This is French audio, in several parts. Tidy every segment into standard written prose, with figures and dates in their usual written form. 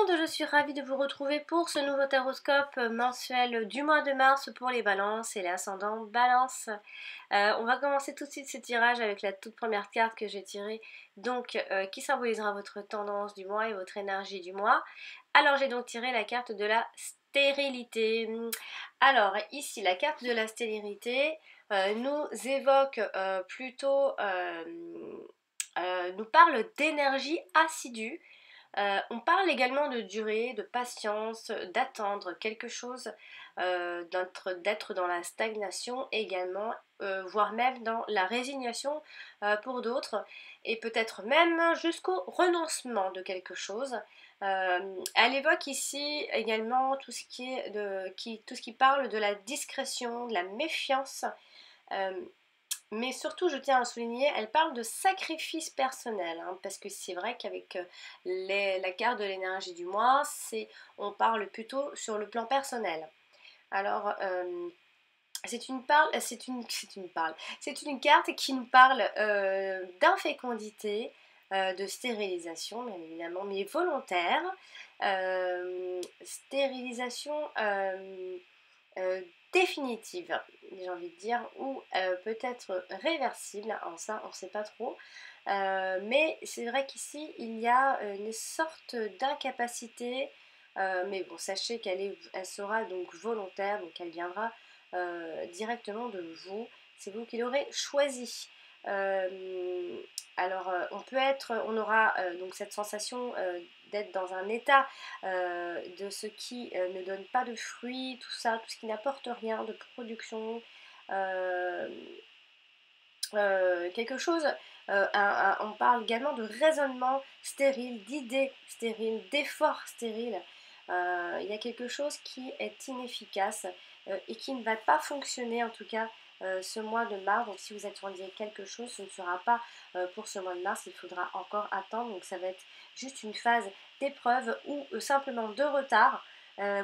monde, je suis ravie de vous retrouver pour ce nouveau taroscope mensuel du mois de mars pour les balances et l'ascendant balance. On va commencer tout de suite ce tirage avec la toute première carte que j'ai tirée, donc qui symbolisera votre tendance du mois et votre énergie du mois. Alors j'ai donc tiré la carte de la stérilité. Alors ici la carte de la stérilité nous évoque plutôt, nous parle d'énergie assidue. On parle également de durée, de patience, d'attendre quelque chose, d'être dans la stagnation également, voire même dans la résignation pour d'autres, et peut-être même jusqu'au renoncement de quelque chose. Elle évoque ici également tout ce tout ce qui parle de la discrétion, de la méfiance. euh, mais surtout, je tiens à souligner, elle parle de sacrifice personnel, hein, parce que c'est vrai qu'avec la carte de l'énergie du mois, on parle plutôt sur le plan personnel. Alors, c'est une carte qui nous parle d'infécondité, de stérilisation, bien évidemment, mais volontaire. Stérilisation euh, définitive, j'ai envie de dire, ou peut-être réversible, en ça on ne sait pas trop. Mais c'est vrai qu'ici il y a une sorte d'incapacité, mais bon, sachez elle sera donc volontaire, donc elle viendra directement de vous, c'est vous qui l'aurez choisi. Euh, on aura donc cette sensation d'être dans un état de ce qui ne donne pas de fruits, tout ça, tout ce qui n'apporte rien de production, euh, quelque chose, on parle également de raisonnement stérile, d'idées stériles, d'efforts stériles. Il y a quelque chose qui est inefficace et qui ne va pas fonctionner en tout cas ce mois de mars. Donc si vous attendiez quelque chose, ce ne sera pas pour ce mois de mars, il faudra encore attendre. Donc ça va être juste une phase d'épreuve ou simplement de retard,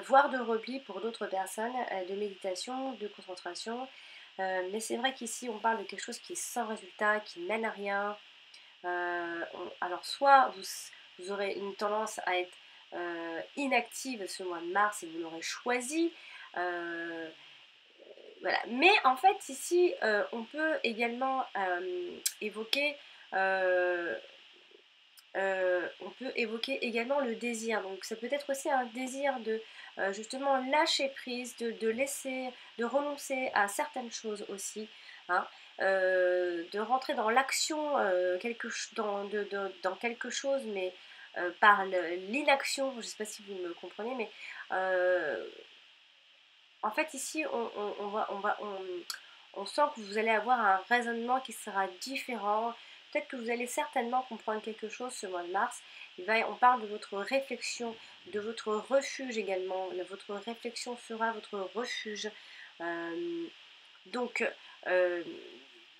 voire de repli pour d'autres personnes, de méditation, de concentration. Mais c'est vrai qu'ici on parle de quelque chose qui est sans résultat, qui mène à rien. Alors soit vous aurez une tendance à être inactive ce mois de mars et vous l'aurez choisi. Euh, voilà. Mais en fait ici on peut également euh, on peut évoquer également le désir. Donc ça peut être aussi un désir de justement lâcher prise, de laisser, de renoncer à certaines choses aussi, hein, de rentrer dans l'action, dans quelque chose, mais par l'inaction. Je ne sais pas si vous me comprenez, mais euh, en fait ici on sent que vous allez avoir un raisonnement qui sera différent. Peut-être que vous allez certainement comprendre quelque chose ce mois de mars. On parle de votre réflexion, de votre refuge également. Votre réflexion sera votre refuge. Euh, donc, euh,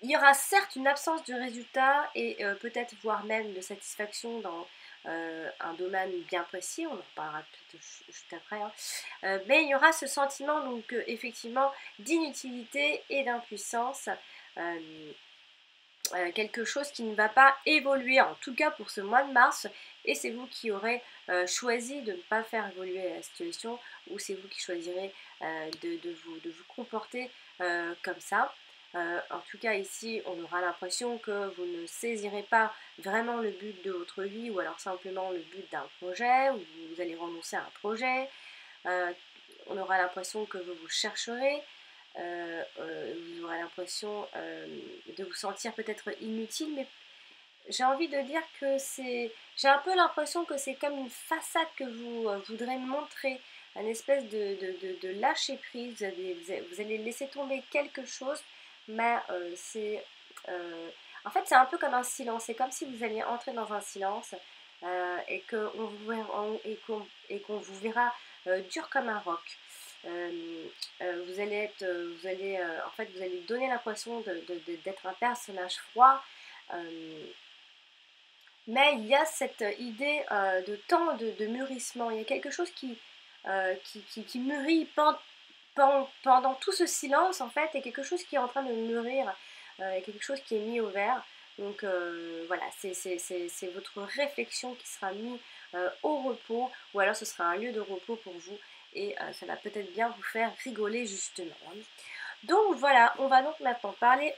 il y aura certes une absence de résultat et peut-être voire même de satisfaction dans un domaine bien précis, on en reparlera peut-être juste après, hein. Mais il y aura ce sentiment donc effectivement d'inutilité et d'impuissance, euh, quelque chose qui ne va pas évoluer, en tout cas pour ce mois de mars, et c'est vous qui aurez choisi de ne pas faire évoluer la situation, ou c'est vous qui choisirez de vous comporter comme ça. En tout cas ici on aura l'impression que vous ne saisirez pas vraiment le but de votre vie, ou alors simplement le but d'un projet, ou vous allez renoncer à un projet. Euh, on aura l'impression que vous vous chercherez, vous aurez l'impression de vous sentir peut-être inutile, mais j'ai envie de dire que j'ai un peu l'impression que c'est comme une façade que vous voudrez montrer, une espèce de lâcher prise, vous allez laisser tomber quelque chose, mais en fait c'est un peu comme un silence, c'est comme si vous alliez entrer dans un silence et qu'on vous verra dur comme un roc. En fait, vous allez donner l'impression d'être un personnage froid, euh, mais il y a cette idée de temps de mûrissement. Il y a quelque chose qui mûrit pendant tout ce silence, en fait, et quelque chose qui est en train de mûrir, et quelque chose qui est mis au vert. Donc voilà, c'est votre réflexion qui sera mise au repos, ou alors ce sera un lieu de repos pour vous et ça va peut-être bien vous faire rigoler justement. Donc voilà, on va donc maintenant parler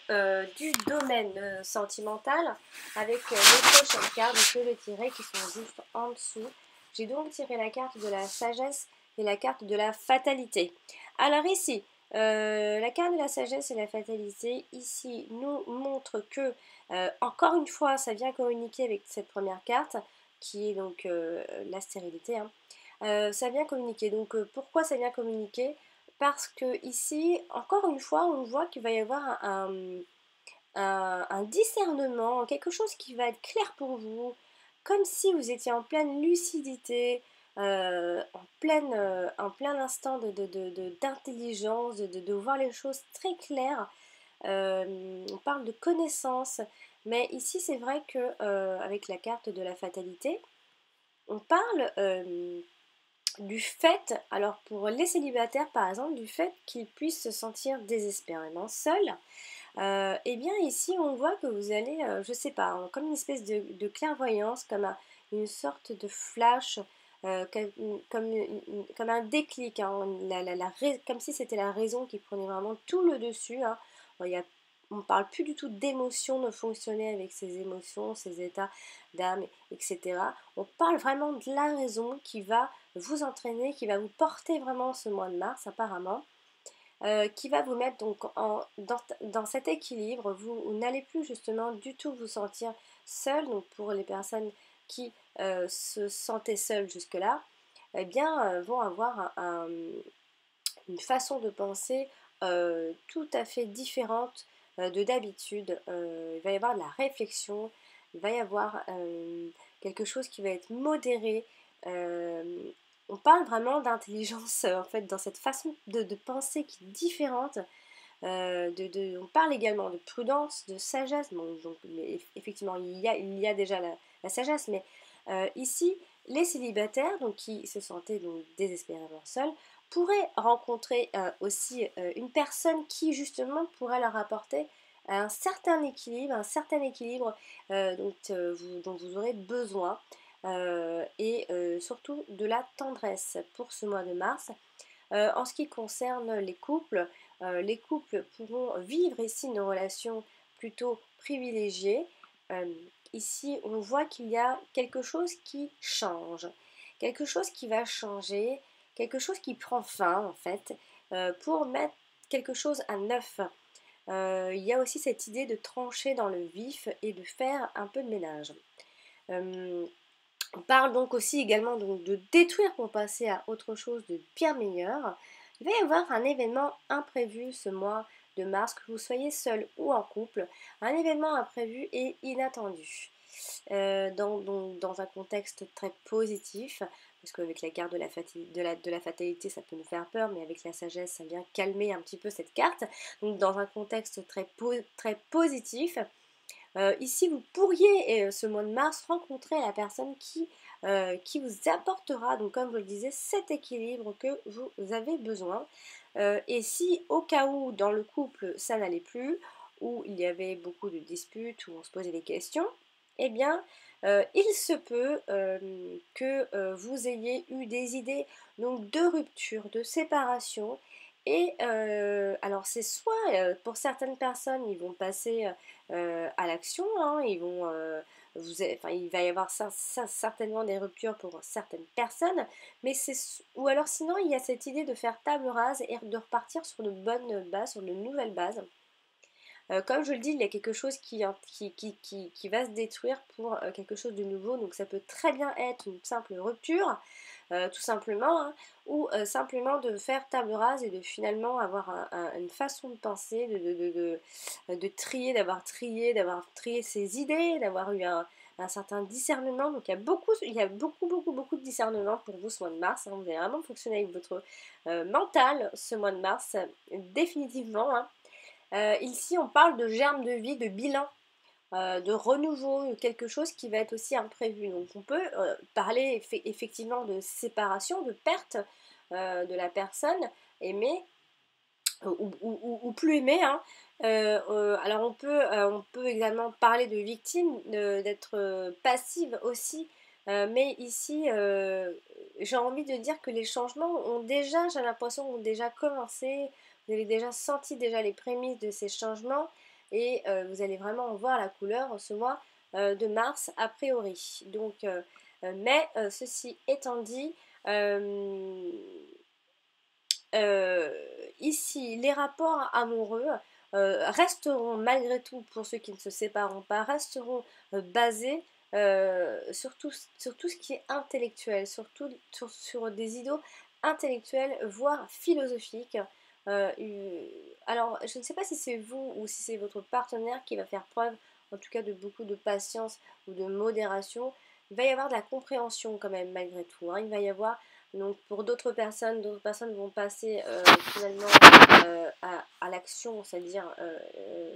du domaine sentimental avec les prochaines cartes. Je peux les tirer qui sont juste en dessous. J'ai donc tiré la carte de la sagesse et la carte de la fatalité. Alors ici, la carte de la sagesse et la fatalité, ici, nous montre que, encore une fois, ça vient communiquer avec cette première carte, qui est donc la stérilité. Hein. Ça vient communiquer. Donc pourquoi ça vient communiquer? Parce que ici, encore une fois, on voit qu'il va y avoir un discernement, quelque chose qui va être clair pour vous, comme si vous étiez en pleine lucidité, en plein instant d'intelligence, de voir les choses très claires. On parle de connaissance, mais ici c'est vrai que avec la carte de la fatalité, on parle du fait, alors pour les célibataires par exemple, du fait qu'ils puissent se sentir désespérément seuls. Et bien ici on voit que vous allez, je sais pas, hein, comme une espèce de clairvoyance, comme une sorte de flash, comme un déclic, hein, comme si c'était la raison qui prenait vraiment tout le dessus. Hein. Bon, on ne parle plus du tout d'émotions, de fonctionner avec ses émotions, ses états d'âme, etc. On parle vraiment de la raison qui va vous entraîner, qui va vous porter vraiment ce mois de mars apparemment. Qui va vous mettre donc dans cet équilibre. Vous n'allez plus justement du tout vous sentir seul. Donc pour les personnes qui se sentaient seules jusque-là, eh bien vont avoir une façon de penser tout à fait différente de d'habitude. Il va y avoir de la réflexion, il va y avoir quelque chose qui va être modéré. Euh, on parle vraiment d'intelligence en fait dans cette façon de penser qui est différente. On parle également de prudence, de sagesse. Bon, donc, effectivement, il y a déjà la sagesse, mais ici, les célibataires, donc, qui se sentaient donc, désespérément seuls, pourraient rencontrer aussi une personne qui, justement, pourrait leur apporter un certain équilibre dont vous aurez besoin, et surtout de la tendresse pour ce mois de mars. En ce qui concerne les couples pourront vivre ici une relation plutôt privilégiée. Euh, Ici, on voit qu'il y a quelque chose qui change, quelque chose qui va changer, quelque chose qui prend fin en fait, pour mettre quelque chose à neuf. Il y a aussi cette idée de trancher dans le vif et de faire un peu de ménage. Euh, on parle donc aussi également donc, de détruire pour passer à autre chose de bien meilleur. Il va y avoir un événement imprévu ce mois de mars, que vous soyez seul ou en couple, un événement imprévu et inattendu. Dans un contexte très positif, parce qu'avec la carte de la fatalité, ça peut nous faire peur, mais avec la sagesse, ça vient calmer un petit peu cette carte. Donc dans un contexte très positif, ici, vous pourriez, ce mois de mars, rencontrer la personne qui vous apportera, donc comme je le disais, cet équilibre que vous avez besoin. Et si au cas où dans le couple ça n'allait plus, où il y avait beaucoup de disputes, où on se posait des questions, eh bien il se peut que vous ayez eu des idées donc de rupture, de séparation. Et alors c'est soit pour certaines personnes ils vont passer à l'action, hein, il va y avoir certainement des ruptures pour certaines personnes, mais ou alors sinon il y a cette idée de faire table rase et de repartir sur de bonnes bases, sur de nouvelles bases. Comme je le dis, il y a quelque chose qui va se détruire pour quelque chose de nouveau. Donc ça peut très bien être une simple rupture, tout simplement, hein, ou simplement de faire table rase et de finalement avoir une façon de penser, de trier, d'avoir trié ses idées, d'avoir eu un certain discernement. Donc il y a beaucoup de discernement pour vous ce mois de mars. Hein. Vous allez vraiment fonctionner avec votre mental ce mois de mars, définitivement. Hein. Ici, on parle de germe de vie, de bilan, de renouveau, de quelque chose qui va être aussi imprévu. Donc, on peut parler effectivement de séparation, de perte de la personne aimée ou plus aimée. Hein. Alors, on peut également parler de victime, d'être passive aussi Mais ici, j'ai envie de dire que les changements ont déjà, j'ai l'impression, ont déjà commencé. Vous avez déjà senti déjà les prémices de ces changements et vous allez vraiment en voir la couleur en ce mois de mars a priori. Donc, mais ceci étant dit, euh, euh, ici, les rapports amoureux resteront malgré tout, pour ceux qui ne se sépareront pas, resteront basés sur tout ce qui est intellectuel, sur des idéaux intellectuels, voire philosophiques. Alors, je ne sais pas si c'est vous ou si c'est votre partenaire qui va faire preuve, en tout cas, de beaucoup de patience ou de modération. Il va y avoir de la compréhension quand même, malgré tout, hein. Il va y avoir donc pour d'autres personnes vont passer finalement à l'action, c'est-à-dire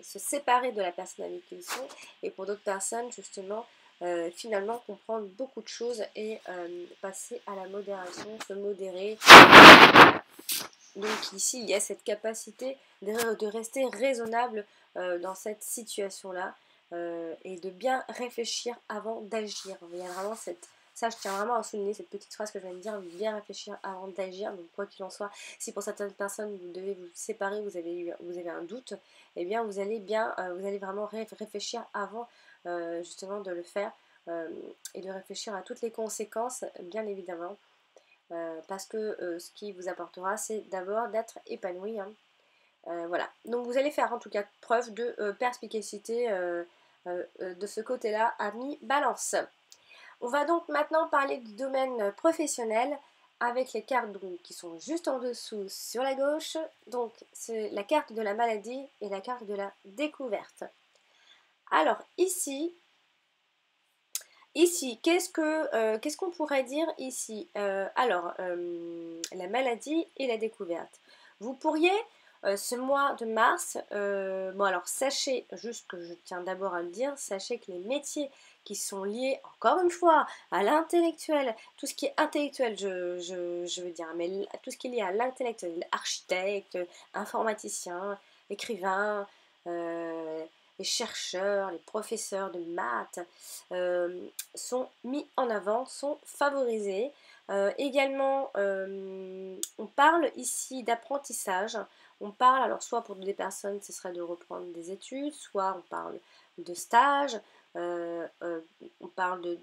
se séparer de la personne avec qui ils sont, et pour d'autres personnes justement finalement comprendre beaucoup de choses et passer à la modération, se modérer. Donc ici il y a cette capacité de rester raisonnable dans cette situation-là et de bien réfléchir avant d'agir. Il y a vraiment cette ça, je tiens vraiment à souligner cette petite phrase que je viens de dire, bien réfléchir avant d'agir. Donc, quoi qu'il en soit, si pour certaines personnes vous devez vous séparer, vous avez un doute, eh bien, vous allez vraiment réfléchir avant justement de le faire et de réfléchir à toutes les conséquences, bien évidemment, parce que ce qui vous apportera, c'est d'abord d'être épanoui, hein. Voilà. Donc, vous allez faire en tout cas preuve de perspicacité de ce côté-là, ami Balance. On va donc maintenant parler du domaine professionnel avec les cartes donc, qui sont juste en dessous sur la gauche. Donc c'est la carte de la maladie et la carte de la découverte. Alors ici qu'est-ce qu'on pourrait dire ici la maladie et la découverte. Vous pourriez ce mois de mars, bon alors sachez, juste que je tiens d'abord à le dire, sachez que les métiers qui sont liés, encore une fois, à l'intellectuel, tout ce qui est intellectuel, je veux dire, mais tout ce qui est lié à l'intellectuel, architecte, informaticien, écrivain, les chercheurs, les professeurs de maths, sont mis en avant, sont favorisés. Également, on parle ici d'apprentissage. On parle, alors soit pour des personnes, ce serait de reprendre des études, soit on parle de stage, on parle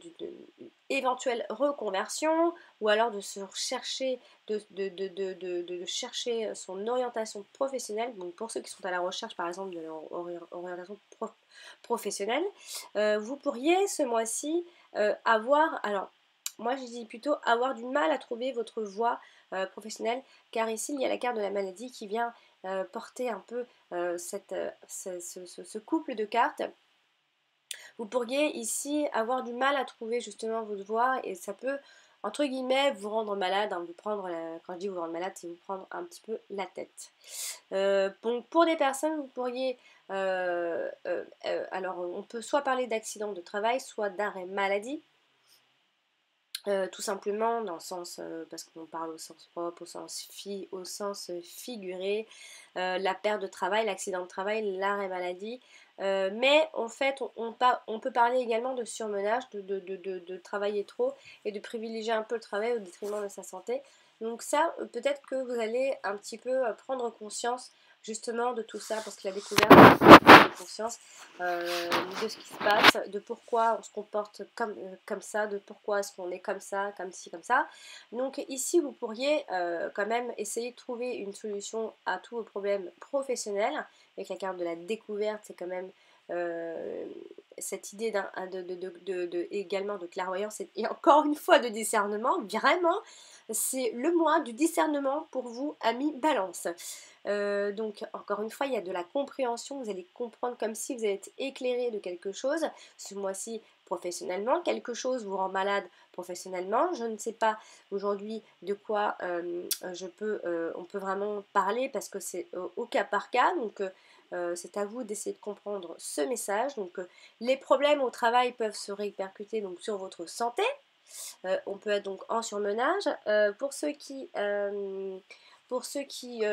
d'éventuelle reconversion, ou alors de se chercher, de chercher son orientation professionnelle. Donc pour ceux qui sont à la recherche, par exemple, de leur orientation professionnelle, vous pourriez ce mois-ci avoir, alors moi je dis plutôt avoir du mal à trouver votre voie professionnelle, car ici il y a la carte de la maladie qui vient porter un peu ce couple de cartes. Vous pourriez ici avoir du mal à trouver justement votre voie et ça peut, entre guillemets, vous rendre malade, hein, quand je dis vous rendre malade, c'est vous prendre un petit peu la tête. Donc pour des personnes, vous pourriez, alors on peut soit parler d'accident de travail, soit d'arrêt maladie. Tout simplement dans le sens, parce qu'on parle au sens propre, au sens figuré, la perte de travail, l'accident de travail, l'arrêt maladie. Mais en fait, on peut parler également de surmenage, de travailler trop et de privilégier un peu le travail au détriment de sa santé. Donc ça, peut-être que vous allez un petit peu prendre conscience justement de tout ça, parce que la découverte, de conscience de ce qui se passe, de pourquoi on se comporte comme ça, de pourquoi est-ce qu'on est comme ça, comme ci, comme ça. Donc ici, vous pourriez quand même essayer de trouver une solution à tous vos problèmes professionnels. Avec la carte de la découverte, c'est quand même cette idée également de clairvoyance et encore une fois de discernement. Vraiment, c'est le mois du discernement pour vous, amis Balance. Donc encore une fois, il y a de la compréhension, vous allez comprendre comme si vous êtes éclairé de quelque chose, ce mois-ci professionnellement, quelque chose vous rend malade professionnellement, je ne sais pas aujourd'hui de quoi on peut vraiment parler parce que c'est au cas par cas, donc c'est à vous d'essayer de comprendre ce message. Donc les problèmes au travail peuvent se répercuter donc sur votre santé. On peut être donc en surmenage. Pour ceux qui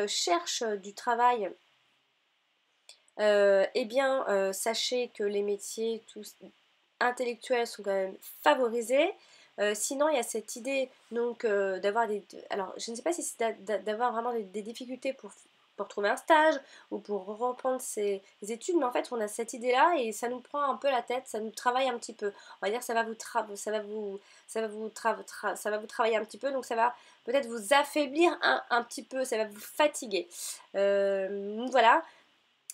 cherchent du travail, eh bien, sachez que les métiers tous intellectuels sont quand même favorisés. Sinon, il y a cette idée donc d'avoir des... Alors, je ne sais pas si c'est d'avoir vraiment des difficultés pour trouver un stage ou pour reprendre ses études, mais en fait, on a cette idée-là et ça nous prend un peu la tête, ça nous travaille un petit peu. On va dire que ça va vous travailler un petit peu, donc ça va peut-être vous affaiblir un petit peu, ça va vous fatiguer. Donc voilà.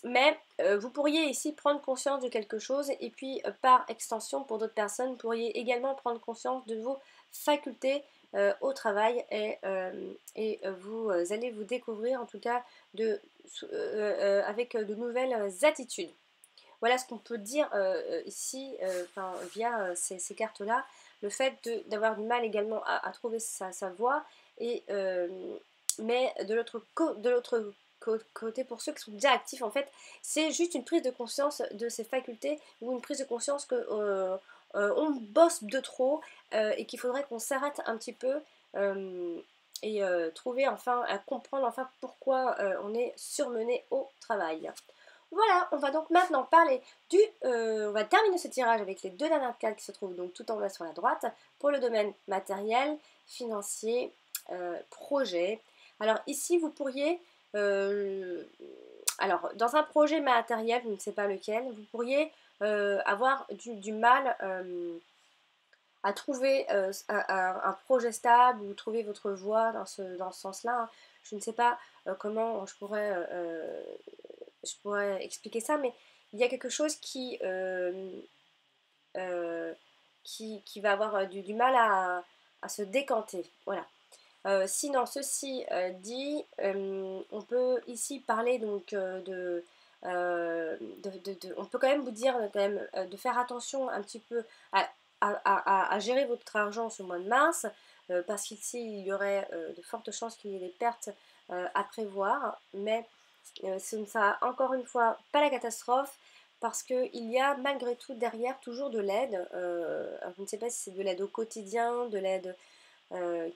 Mais vous pourriez ici prendre conscience de quelque chose et puis par extension pour d'autres personnes, vous pourriez également prendre conscience de vos facultés au travail et vous allez vous découvrir en tout cas avec de nouvelles attitudes. Voilà ce qu'on peut dire ici via ces cartes-là. Le fait d'avoir du mal également à trouver sa voie et mais de l'autre côté, pour ceux qui sont déjà actifs, en fait, c'est juste une prise de conscience de ses facultés ou une prise de conscience que on bosse de trop et qu'il faudrait qu'on s'arrête un petit peu et trouver enfin à comprendre enfin pourquoi on est surmené au travail. Voilà, on va donc maintenant parler on va terminer ce tirage avec les deux dernières cartes qui se trouvent donc tout en bas sur la droite pour le domaine matériel, financier, projet. Alors ici, vous pourriez, alors dans un projet matériel, je ne sais pas lequel, vous pourriez avoir du mal à trouver un projet stable ou trouver votre voie dans ce sens-là, hein. Je ne sais pas comment je pourrais expliquer ça, mais il y a quelque chose euh, qui va avoir du mal à se décanter. Voilà. Sinon, ceci dit, on peut ici parler donc on peut quand même vous dire quand même, de faire attention un petit peu à gérer votre argent ce mois de mars, parce qu'ici il y aurait de fortes chances qu'il y ait des pertes à prévoir, mais ce ne sera encore une fois pas la catastrophe parce qu'il y a malgré tout derrière toujours de l'aide. Je ne sais pas si c'est de l'aide au quotidien, de l'aide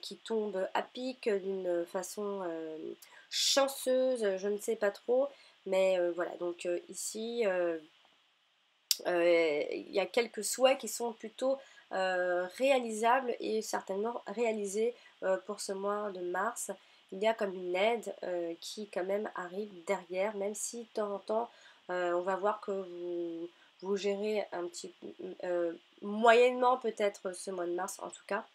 qui tombe à pic d'une façon chanceuse, je ne sais pas trop. Mais voilà, donc ici, il y a quelques souhaits qui sont plutôt réalisables et certainement réalisés pour ce mois de mars. Il y a comme une aide qui quand même arrive derrière, même si de temps en temps on va voir que vous gérez un petit moyennement peut-être ce mois de mars en tout cas.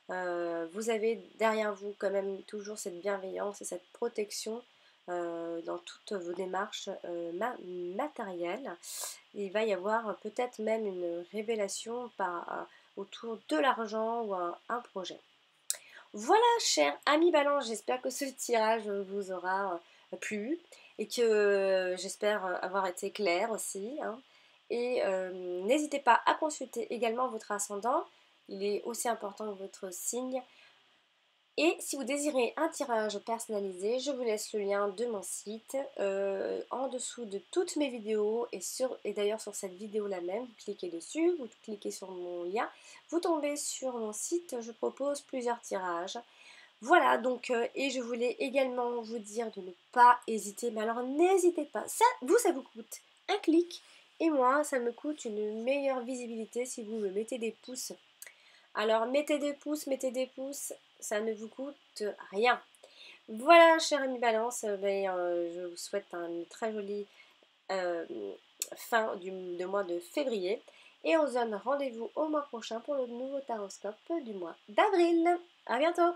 Vous avez derrière vous quand même toujours cette bienveillance et cette protection dans toutes vos démarches matérielles. Il va y avoir peut-être même une révélation autour de l'argent ou un projet. Voilà, chers amis Balance, j'espère que ce tirage vous aura plu et que j'espère avoir été claire aussi, hein. Et n'hésitez pas à consulter également votre ascendant, il est aussi important que votre signe. Et si vous désirez un tirage personnalisé, je vous laisse le lien de mon site en dessous de toutes mes vidéos et d'ailleurs sur cette vidéo là même, vous cliquez dessus, vous cliquez sur mon lien, vous tombez sur mon site, je propose plusieurs tirages. Voilà, donc, et je voulais également vous dire de ne pas hésiter, mais alors n'hésitez pas, ça vous coûte un clic, et moi, ça me coûte une meilleure visibilité si vous me mettez des pouces. Alors mettez des pouces, ça ne vous coûte rien. Voilà, cher ami Balance, je vous souhaite une très jolie fin de mois de février. Et on se donne rendez-vous au mois prochain pour le nouveau taroscope du mois d'avril. A bientôt!